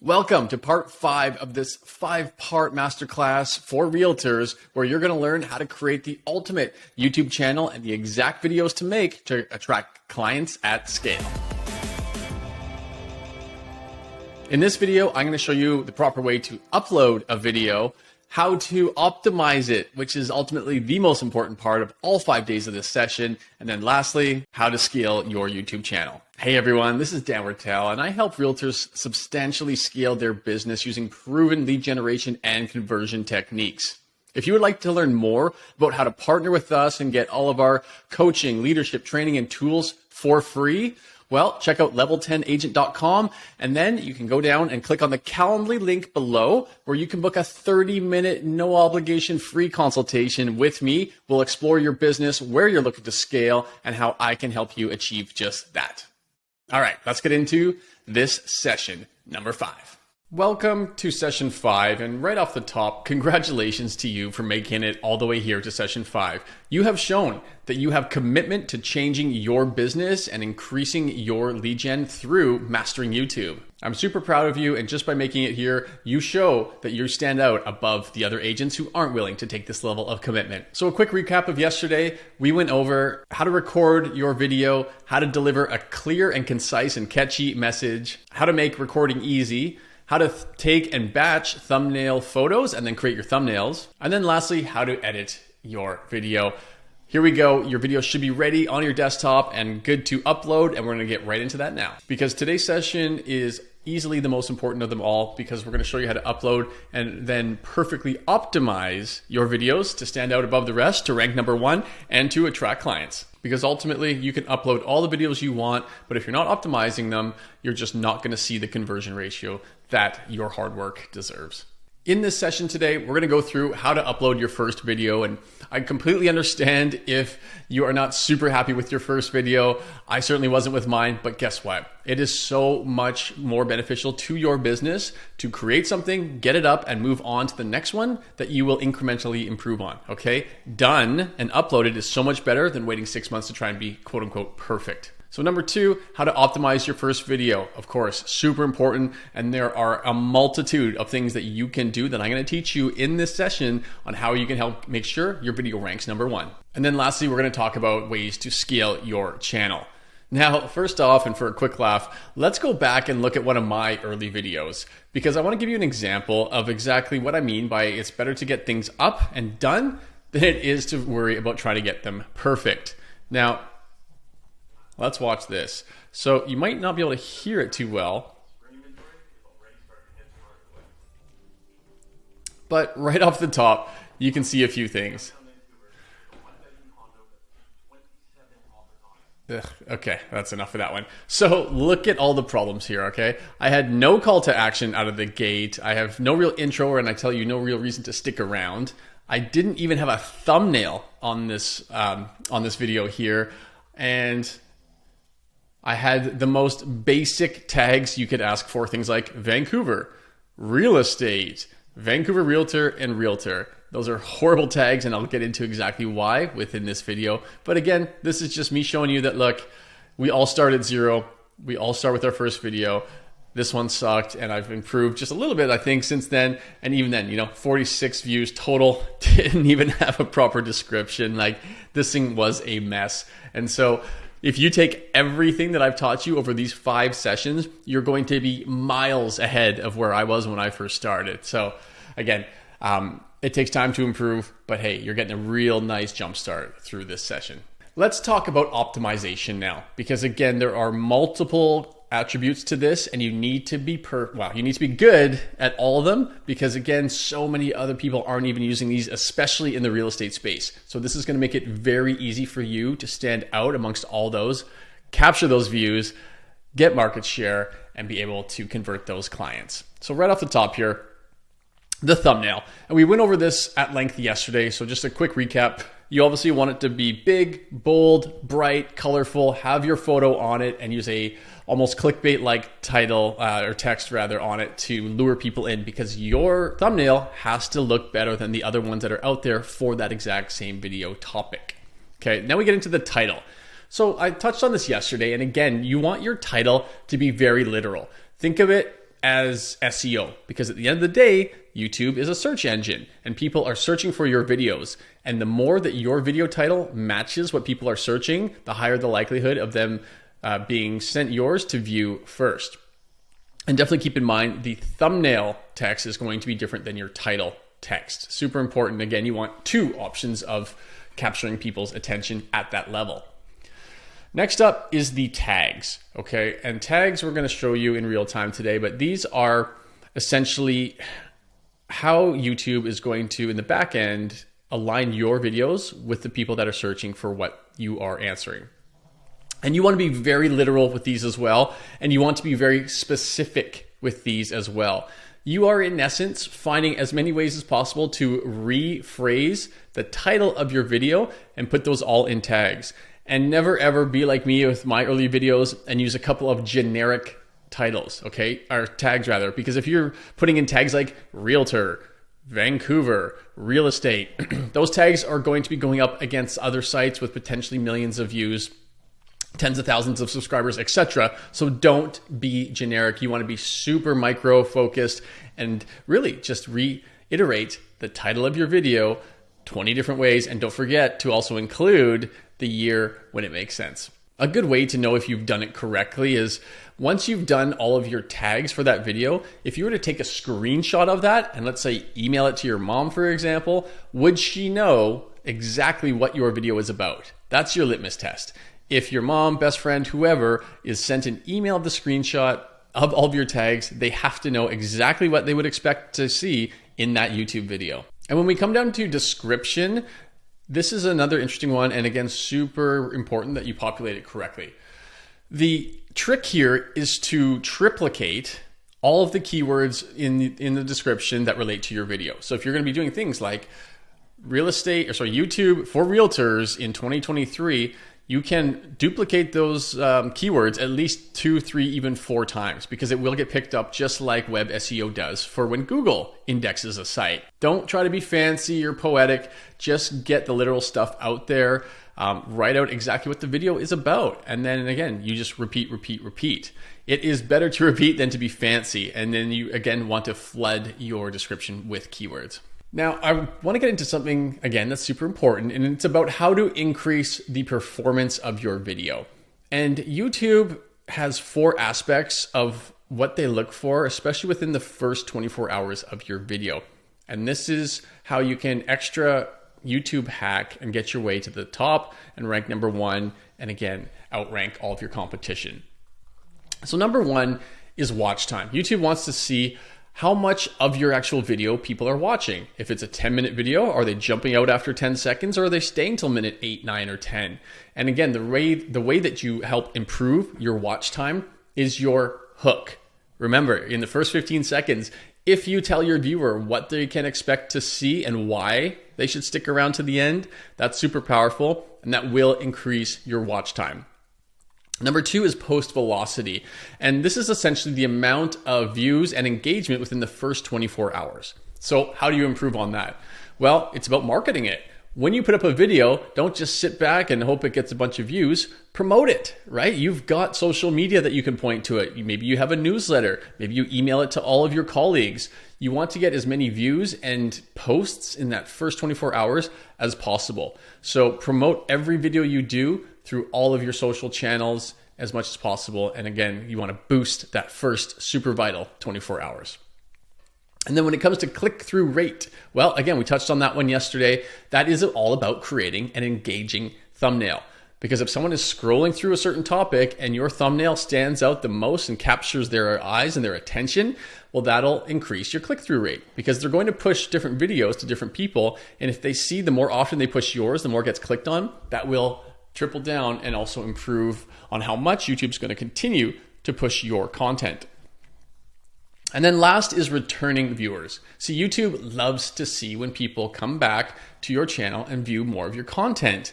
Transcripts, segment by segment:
Welcome to part 5 of this 5-part masterclass for realtors where you're going to learn how to create the ultimate YouTube channel and the exact videos to make to attract clients at scale. In this video, I'm going to show you the proper way to upload a video, how to optimize it, which is ultimately the most important part of all 5 days of this session, and then lastly, how to scale your YouTube channel. Hey everyone, this is Dan Wertel, and I help realtors substantially scale their business using proven lead generation and conversion techniques. If you would like to learn more about how to partner with us and get all of our coaching, leadership, training, and tools for free, well, check out level10agent.com, and then you can go down and click on the Calendly link below where you can book a 30-minute, no obligation free consultation with me. We'll explore your business, where you're looking to scale, and how I can help you achieve just that. All right, let's get into this session number 5. Welcome to session 5, and right off the top, congratulations to you for making it all the way here to session 5. You have shown that you have commitment to changing your business and increasing your lead gen through mastering YouTube. I'm super proud of you, and just by making it here, you show that you stand out above the other agents who aren't willing to take this level of commitment. So a quick recap of yesterday, we went over how to record your video, how to deliver a clear and concise and catchy message, how to make recording easy, how to take and batch thumbnail photos and then create your thumbnails. And then lastly, how to edit your video. Here we go. Your video should be ready on your desktop and good to upload. And we're going to get right into that now, because today's session is easily the most important of them all, because we're going to show you how to upload and then perfectly optimize your videos to stand out above the rest, to rank number 1, and to attract clients. Because ultimately you can upload all the videos you want, but if you're not optimizing them, you're just not going to see the conversion ratio that your hard work deserves. In this session today, we're going to go through how to upload your first video, and I completely understand if you are not super happy with your first video. I certainly wasn't with mine, but guess what? It is so much more beneficial to your business to create something, get it up, and move on to the next one that you will incrementally improve on, okay? Done and uploaded is so much better than waiting 6 months to try and be quote unquote perfect. So number 2, how to optimize your first video. Of course, super important. And there are a multitude of things that you can do that I'm going to teach you in this session on how you can help make sure your video ranks number 1. And then lastly, we're going to talk about ways to scale your channel. Now, first off, and for a quick laugh, let's go back and look at one of my early videos, because I want to give you an example of exactly what I mean by it's better to get things up and done than it is to worry about trying to get them perfect. Now, let's watch this. So you might not be able to hear it too well, but right off the top, you can see a few things. Ugh, okay, that's enough for that one. So look at all the problems here, okay? I had no call to action out of the gate. I have no real intro, and I tell you no real reason to stick around. I didn't even have a thumbnail on this video here, and I had the most basic tags you could ask for, things like Vancouver, real estate, Vancouver realtor, and realtor. Those are horrible tags, and I'll get into exactly why within this video. But again, this is just me showing you that, look, we all start at 0. We all start with our first video. This one sucked, and I've improved just a little bit, I think, since then. And even then, 46 views total, didn't even have a proper description. Like, this thing was a mess. And so if you take everything that I've taught you over these 5 sessions, you're going to be miles ahead of where I was when I first started. So again, it takes time to improve, but hey, you're getting a real nice jump start through this session. Let's talk about optimization now, because again, there are multiple attributes to this, and you need to be you need to be good at all of them, because again, so many other people aren't even using these, especially in the real estate space. So this is going to make it very easy for you to stand out amongst all those, capture those views, get market share, and be able to convert those clients. So right off the top here, the thumbnail. And we went over this at length yesterday, so just a quick recap. You obviously want it to be big, bold, bright, colorful, have your photo on it, and use a almost clickbait-like title or text rather on it to lure people in, because your thumbnail has to look better than the other ones that are out there for that exact same video topic. Okay, now we get into the title. So I touched on this yesterday, and again, you want your title to be very literal. Think of it as SEO, because at the end of the day, YouTube is a search engine and people are searching for your videos. And the more that your video title matches what people are searching, the higher the likelihood of them being sent yours to view first. And definitely keep in mind the thumbnail text is going to be different than your title text. Super important. Again, you want two options of capturing people's attention at that level. Next up is the tags, okay? And tags we're going to show you in real time today, but these are essentially how YouTube is going to, in the back end, align your videos with the people that are searching for what you are answering. And you want to be very literal with these as well, and you want to be very specific with these as well. You are, in essence, finding as many ways as possible to rephrase the title of your video and put those all in tags. And never ever be like me with my early videos and use a couple of generic titles, okay? Or tags rather, because if you're putting in tags like realtor, Vancouver, real estate, those tags are going to be going up against other sites with potentially millions of views, tens of thousands of subscribers, etc. So don't be generic. You want to be super micro focused and really just reiterate the title of your video 20 different ways. And don't forget to also include the year when it makes sense. A good way to know if you've done it correctly is once you've done all of your tags for that video, if you were to take a screenshot of that and let's say email it to your mom, for example, would she know exactly what your video is about? That's your litmus test. If your mom, best friend, whoever is sent an email of the screenshot of all of your tags, they have to know exactly what they would expect to see in that YouTube video. And when we come down to description, this is another interesting one. And again, super important that you populate it correctly. The trick here is to triplicate all of the keywords in the description that relate to your video. So if you're going to be doing things like YouTube for realtors in 2023, you can duplicate those keywords at least 2, 3, even 4 times because it will get picked up just like web SEO does for when Google indexes a site. Don't try to be fancy or poetic. Just get the literal stuff out there. Write out exactly what the video is about. And then again, you just repeat. It is better to repeat than to be fancy. And then you again want to flood your description with keywords. Now, I want to get into something, again, that's super important, and it's about how to increase the performance of your video. And YouTube has 4 aspects of what they look for, especially within the first 24 hours of your video. And this is how you can extra YouTube hack and get your way to the top and rank number 1, and again, outrank all of your competition. So number 1 is watch time. YouTube wants to see how much of your actual video people are watching. If it's a 10-minute video, are they jumping out after 10 seconds or are they staying till minute 8, 9, or 10? And again, the way that you help improve your watch time is your hook. Remember, in the first 15 seconds, if you tell your viewer what they can expect to see and why they should stick around to the end, that's super powerful and that will increase your watch time. Number 2 is post velocity. And this is essentially the amount of views and engagement within the first 24 hours. So how do you improve on that? Well, it's about marketing it. When you put up a video, don't just sit back and hope it gets a bunch of views. Promote it, right? You've got social media that you can point to it. Maybe you have a newsletter. Maybe you email it to all of your colleagues. You want to get as many views and posts in that first 24 hours as possible. So promote every video you do through all of your social channels as much as possible. And again, you want to boost that first super vital 24 hours. And then when it comes to click-through rate, well, again, we touched on that one yesterday. That is all about creating an engaging thumbnail. Because if someone is scrolling through a certain topic and your thumbnail stands out the most and captures their eyes and their attention, well, that'll increase your click-through rate because they're going to push different videos to different people. And if they see the more often they push yours, the more it gets clicked on, that will triple down and also improve on how much YouTube's going to continue to push your content. And then last is returning viewers. See, YouTube loves to see when people come back to your channel and view more of your content.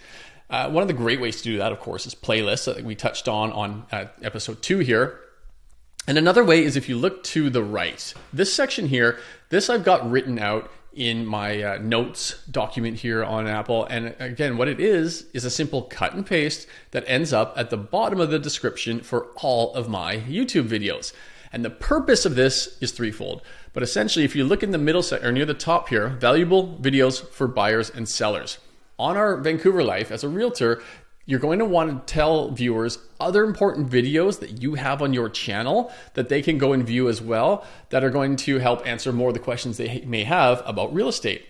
One of the great ways to do that, of course, is playlists that we touched on episode 2 here. And another way is if you look to the right. This section here, this I've got written out in my notes document here on Apple. And again, what it is a simple cut and paste that ends up at the bottom of the description for all of my YouTube videos. And the purpose of this is threefold. But essentially, if you look in the middle or near the top here, valuable videos for buyers and sellers. On our Vancouver life as a realtor, you're going to want to tell viewers other important videos that you have on your channel that they can go and view as well, that are going to help answer more of the questions they may have about real estate.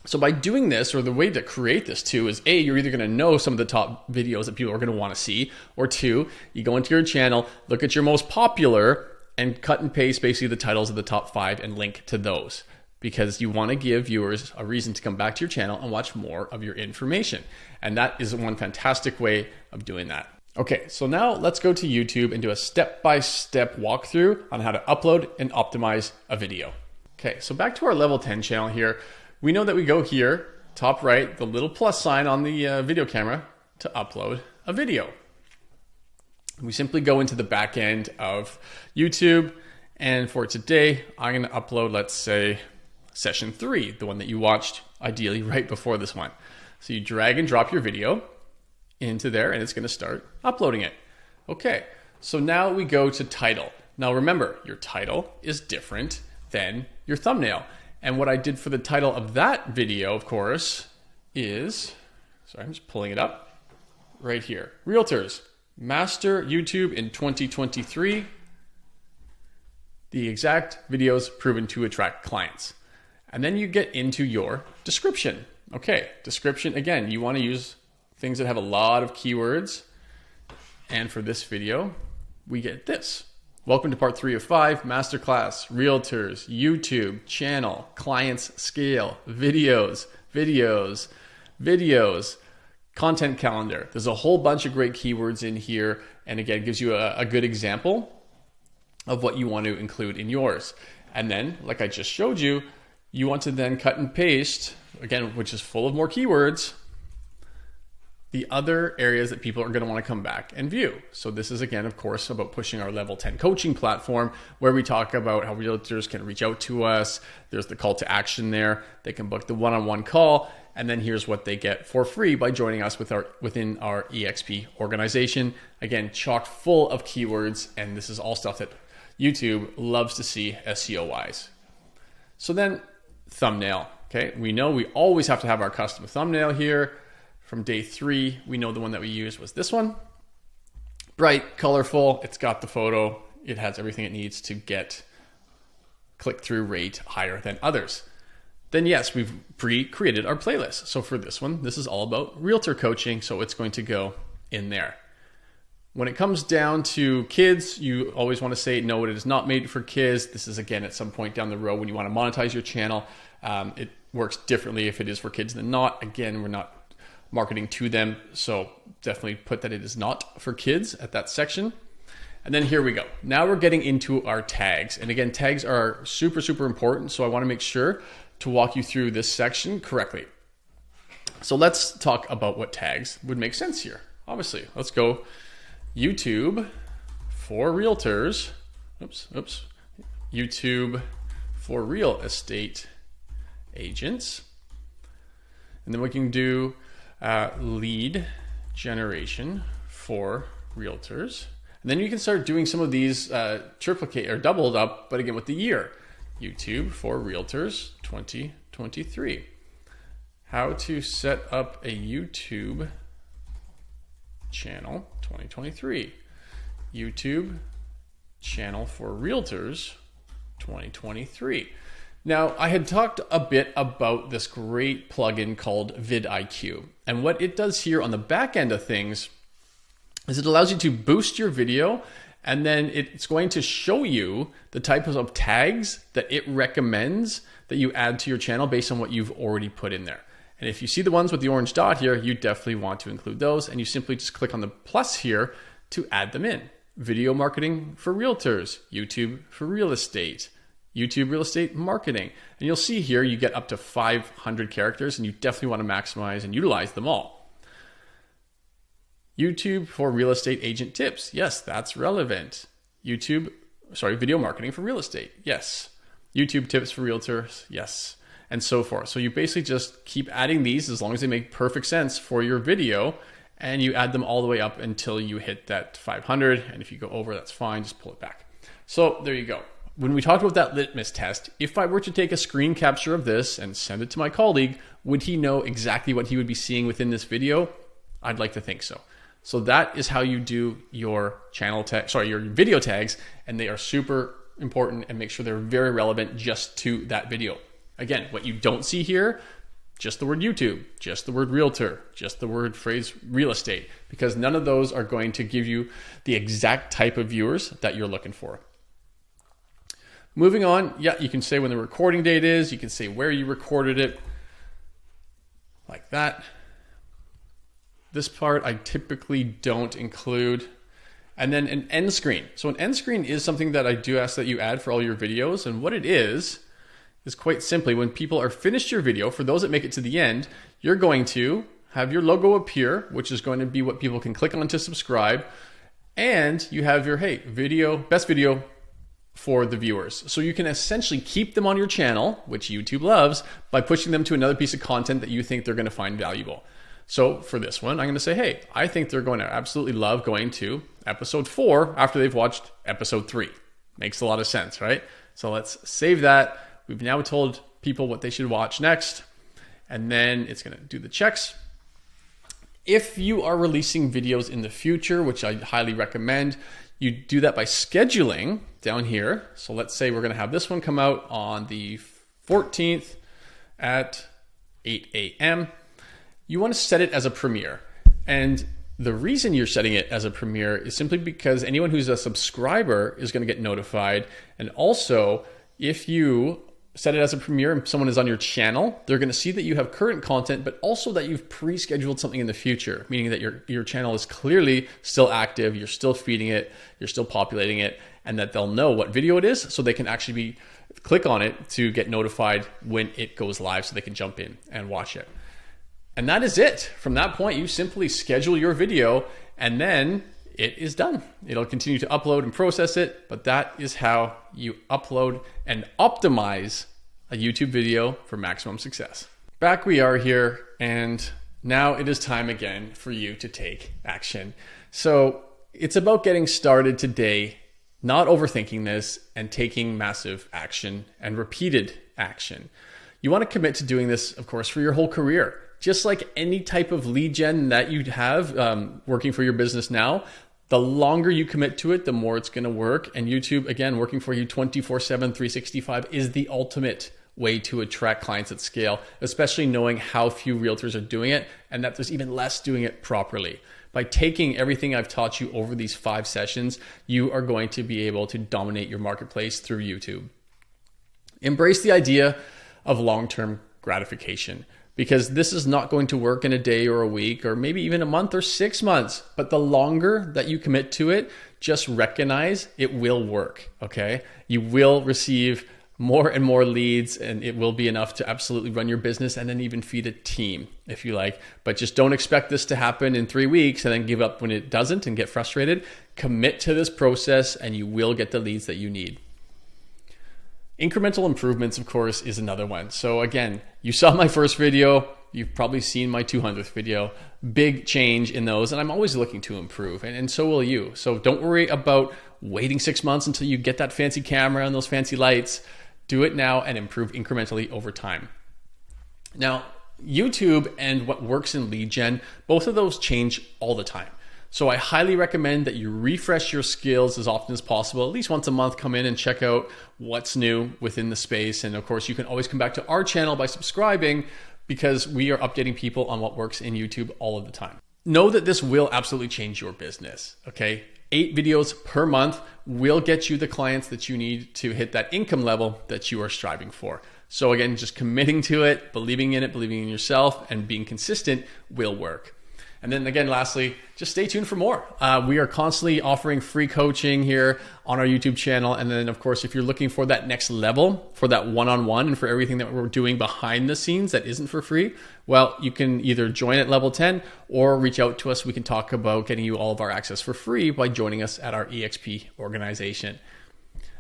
So by doing this, or the way to create this too, is A, you're either going to know some of the top videos that people are going to want to see, or two, you go into your channel, look at your most popular, and cut and paste basically the titles of the top 5 and link to those, because you want to give viewers a reason to come back to your channel and watch more of your information. And that is one fantastic way of doing that. Okay, so now let's go to YouTube and do a step-by-step walkthrough on how to upload and optimize a video. Okay, so back to our level 10 channel here. We know that we go here, top right, the little plus sign on the video camera to upload a video. We simply go into the back end of YouTube, and for today, I'm going to upload, let's say, session 3, the one that you watched ideally right before this one. So you drag and drop your video into there, and it's going to start uploading it. Okay, so now we go to title. Now remember, your title is different than your thumbnail. And what I did for the title of that video, of course, is, sorry, I'm just pulling it up right here. Realtors, master YouTube in 2023. The exact videos proven to attract clients. And then you get into your description. Okay, description, again, you want to use things that have a lot of keywords. And for this video, we get this. Welcome to part 3 of 5, Masterclass, Realtors, YouTube, Channel, Clients, Scale, Videos, Content Calendar. There's a whole bunch of great keywords in here. And again, it gives you a good example of what you want to include in yours. And then, like I just showed you, you want to then cut and paste, again, which is full of more keywords, the other areas that people are going to want to come back and view. So this is, again, of course, about pushing our level 10 coaching platform, where we talk about how realtors can reach out to us. There's the call to action there. They can book the one-on-one call. And then here's what they get for free by joining us within our EXP organization. Again, chock full of keywords. And this is all stuff that YouTube loves to see SEO-wise. So then thumbnail. Okay, we know we always have to have our custom thumbnail here. From day 3, we know the one that we used was this one. Bright, colorful, it's got the photo, it has everything it needs to get click-through rate higher than others. Then yes, we've pre-created our playlist. So for this one, this is all about realtor coaching, so it's going to go in there. When it comes down to kids, you always want to say, no, it is not made for kids. This is, again, at some point down the road when you want to monetize your channel. It works differently if it is for kids than not. Again, we're not marketing to them, so definitely put that it is not for kids at that section. And then here we go. Now we're getting into our tags. And again, tags are super, super important. So I want to make sure to walk you through this section correctly. So let's talk about what tags would make sense here. Obviously, let's go YouTube for realtors. YouTube for real estate agents. And then we can do lead generation for realtors. And then you can start doing some of these triplicate or doubled up, but again with the year. YouTube for realtors 2023. How to set up a YouTube channel 2023. YouTube channel for realtors 2023. Now, I had talked a bit about this great plugin called vidIQ. And what it does here on the back end of things is it allows you to boost your video, and then it's going to show you the types of tags that it recommends that you add to your channel based on what you've already put in there. And if you see the ones with the orange dot here, you definitely want to include those. And you simply just click on the plus here to add them in. Video marketing for realtors, YouTube for real estate, YouTube real estate marketing. And you'll see here you get up to 500 characters, and you definitely want to maximize and utilize them all. YouTube for real estate agent tips. Yes, that's relevant. Video marketing for real estate. Yes. YouTube tips for realtors. Yes. And so forth. So you basically just keep adding these as long as they make perfect sense for your video, and you add them all the way up until you hit that 500. And if you go over, that's fine. Just pull it back. So there you go. When we talked about that litmus test, if I were to take a screen capture of this and send it to my colleague, would he know exactly what he would be seeing within this video? I'd like to think so. So that is how you do your your video tags, and they are super important, and make sure they're very relevant just to that video. Again, what you don't see here, just the word YouTube, just the word realtor, just the word phrase real estate, because none of those are going to give you the exact type of viewers that you're looking for. Moving on, yeah, you can say when the recording date is, you can say where you recorded it, like that. This part I typically don't include. And then an end screen. So an end screen is something that I do ask that you add for all your videos. And what it is quite simply when people are finished your video, for those that make it to the end, you're going to have your logo appear, which is going to be what people can click on to subscribe. And you have your, hey, best video for the viewers. So you can essentially keep them on your channel, which YouTube loves, by pushing them to another piece of content that you think they're going to find valuable. So for this one, I'm going to say, hey, I think they're going to absolutely love going to episode 4 after they've watched episode 3. Makes a lot of sense, right? So let's save that. We've now told people what they should watch next, and then it's going to do the checks. If you are releasing videos in the future, which I highly recommend, you do that by scheduling down here. So let's say we're going to have this one come out on the 14th at 8 a.m. You want to set it as a premiere. And the reason you're setting it as a premiere is simply because anyone who's a subscriber is going to get notified. And also, if you set it as a premiere and someone is on your channel, they're going to see that you have current content, but also that you've pre-scheduled something in the future, meaning that your channel is clearly still active, you're still feeding it, you're still populating it, and that they'll know what video it is, so they can actually click on it to get notified when it goes live, so they can jump in and watch it. And that is it. From that point, you simply schedule your video, and then it is done. It'll continue to upload and process it, but that is how you upload and optimize a YouTube video for maximum success. Back we are here, and now it is time again for you to take action. So it's about getting started today, not overthinking this, and taking massive action and repeated action. You want to commit to doing this, of course, for your whole career. Just like any type of lead gen that you have working for your business now, the longer you commit to it, the more it's going to work. And YouTube, again, working for you 24/7, 365 is the ultimate way to attract clients at scale, especially knowing how few realtors are doing it and that there's even less doing it properly. By taking everything I've taught you over these 5 sessions, you are going to be able to dominate your marketplace through YouTube. Embrace the idea of long-term gratification, because this is not going to work in a day or a week or maybe even a month or 6 months. But the longer that you commit to it, just recognize it will work, okay? You will receive more and more leads, and it will be enough to absolutely run your business and then even feed a team if you like. But just don't expect this to happen in 3 weeks and then give up when it doesn't and get frustrated. Commit to this process and you will get the leads that you need. Incremental improvements, of course, is another one. So again, you saw my first video, you've probably seen my 200th video, big change in those, and I'm always looking to improve, and so will you. So don't worry about waiting 6 months until you get that fancy camera and those fancy lights. Do it now and improve incrementally over time. Now, YouTube and what works in lead gen, both of those change all the time. So I highly recommend that you refresh your skills as often as possible. At least once a month, come in and check out what's new within the space. And of course, you can always come back to our channel by subscribing, because we are updating people on what works in YouTube all of the time. Know that this will absolutely change your business, okay? 8 videos per month will get you the clients that you need to hit that income level that you are striving for. So again, just committing to it, believing in yourself, and being consistent will work. And then again, lastly, just stay tuned for more. We are constantly offering free coaching here on our YouTube channel. And then of course, if you're looking for that next level, for that one-on-one and for everything that we're doing behind the scenes that isn't for free, well, you can either join at level 10 or reach out to us. We can talk about getting you all of our access for free by joining us at our EXP organization.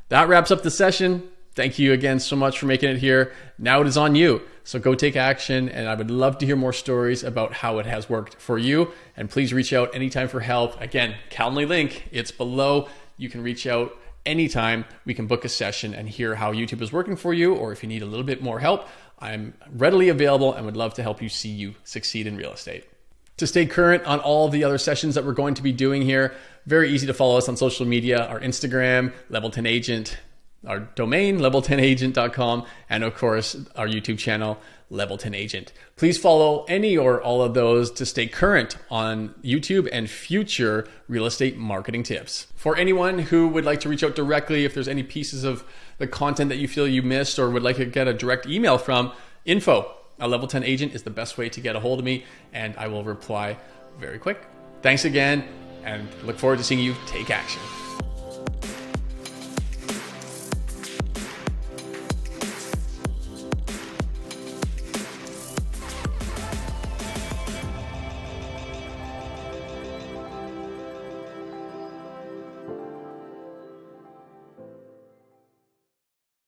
That wraps up the session. Thank you again so much for making it here. Now it is on you. So go take action, and I would love to hear more stories about how it has worked for you. And please reach out anytime for help. Again, Calendly link, it's below. You can reach out anytime. We can book a session and hear how YouTube is working for you, or if you need a little bit more help, I'm readily available and would love to help you succeed in real estate. To stay current on all the other sessions that we're going to be doing here, very easy to follow us on social media, our Instagram, Level 10 Agent, our domain, level10agent.com, and of course, our YouTube channel, Level 10 Agent. Please follow any or all of those to stay current on YouTube and future real estate marketing tips. For anyone who would like to reach out directly, if there's any pieces of the content that you feel you missed or would like to get a direct email from, info@Level 10 Agent is the best way to get a hold of me, and I will reply very quick. Thanks again, and look forward to seeing you take action.